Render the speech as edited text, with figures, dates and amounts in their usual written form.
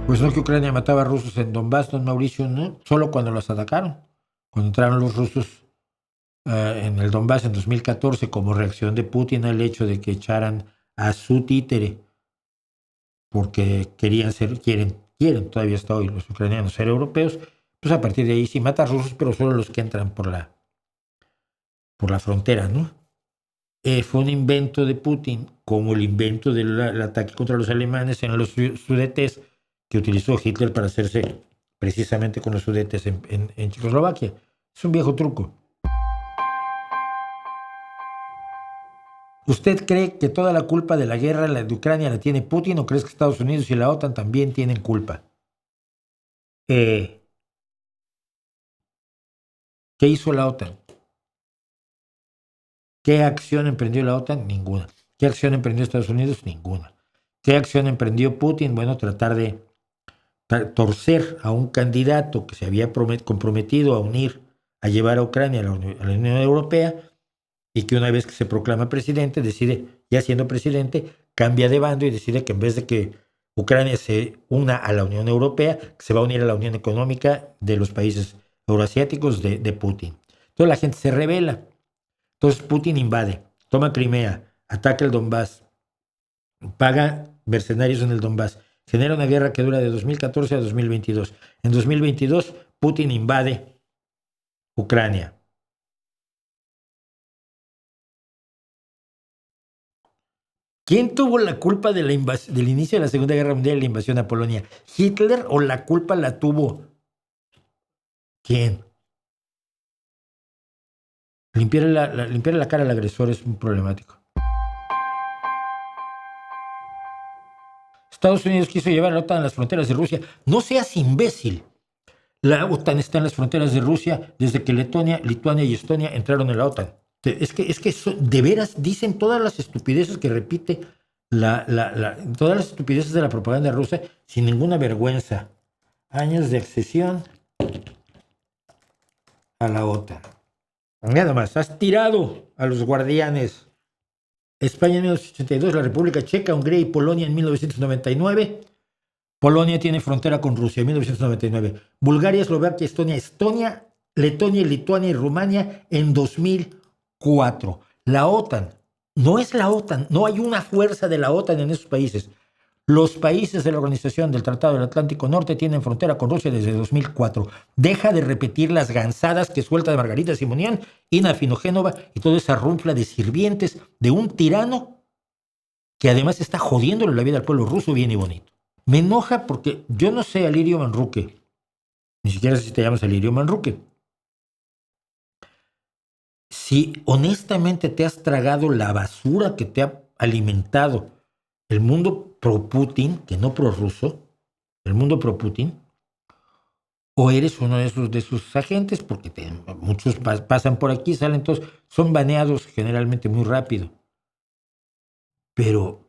Pues no, que Ucrania mataba rusos en Donbass, don Mauricio, no, solo cuando los atacaron. Cuando entraron los rusos en el Donbass en 2014 como reacción de Putin al hecho de que echaran a su títere, porque quieren todavía hasta hoy los ucranianos ser europeos, pues a partir de ahí sí mata a rusos, pero solo los que entran por la frontera, ¿no? Fue un invento de Putin, como el invento del ataque contra los alemanes en los Sudetes, que utilizó Hitler para hacerse precisamente con los Sudetes en Checoslovaquia. Es un viejo truco. ¿Usted cree que toda la culpa de la guerra de Ucrania la tiene Putin o crees que Estados Unidos y la OTAN también tienen culpa? ¿Qué hizo la OTAN? ¿Qué acción emprendió la OTAN? Ninguna. ¿Qué acción emprendió Estados Unidos? Ninguna. ¿Qué acción emprendió Putin? Bueno, tratar de torcer a un candidato que se había comprometido a unir, a llevar a Ucrania a la Unión Europea, y que una vez que se proclama presidente, decide, ya siendo presidente, cambia de bando y decide que en vez de que Ucrania se una a la Unión Europea, se va a unir a la Unión Económica de los países euroasiáticos de Putin. Entonces la gente se rebela. Entonces Putin invade, toma Crimea, ataca el Donbass, paga mercenarios en el Donbass, genera una guerra que dura de 2014 a 2022. En 2022, Putin invade Ucrania. ¿Quién tuvo la culpa de del inicio de la Segunda Guerra Mundial y la invasión a Polonia? ¿Hitler o la culpa la tuvo quién? Limpiarle la cara al agresor es muy problemático. Estados Unidos quiso llevar a la OTAN a las fronteras de Rusia. No seas imbécil. La OTAN está en las fronteras de Rusia desde que Letonia, Lituania y Estonia entraron en la OTAN. Es que de veras dicen todas las estupideces que repite todas las estupideces de la propaganda rusa sin ninguna vergüenza. Años de accesión a la OTAN. Nada más, has tirado a los guardianes. España en 1982, la República Checa, Hungría y Polonia en 1999. Polonia tiene frontera con Rusia en 1999. Bulgaria, Eslovaquia, Estonia, Letonia, Lituania y Rumania en 2004. La OTAN, no es la OTAN, no hay una fuerza de la OTAN en esos países. Los países de la Organización del Tratado del Atlántico Norte tienen frontera con Rusia desde 2004. Deja de repetir las gansadas que suelta de Margarita Simonian, Ina Finogénova y toda esa runfla de sirvientes de un tirano que además está jodiéndole la vida al pueblo ruso bien y bonito. Me enoja porque yo no sé, Alirio Manruque, ni siquiera sé si te llamas Alirio Manruque, si honestamente te has tragado la basura que te ha alimentado el mundo pro-Putin, que no pro-ruso, el mundo pro-Putin, o eres uno de sus agentes, porque muchos pasan por aquí, salen todos, son baneados generalmente muy rápido. Pero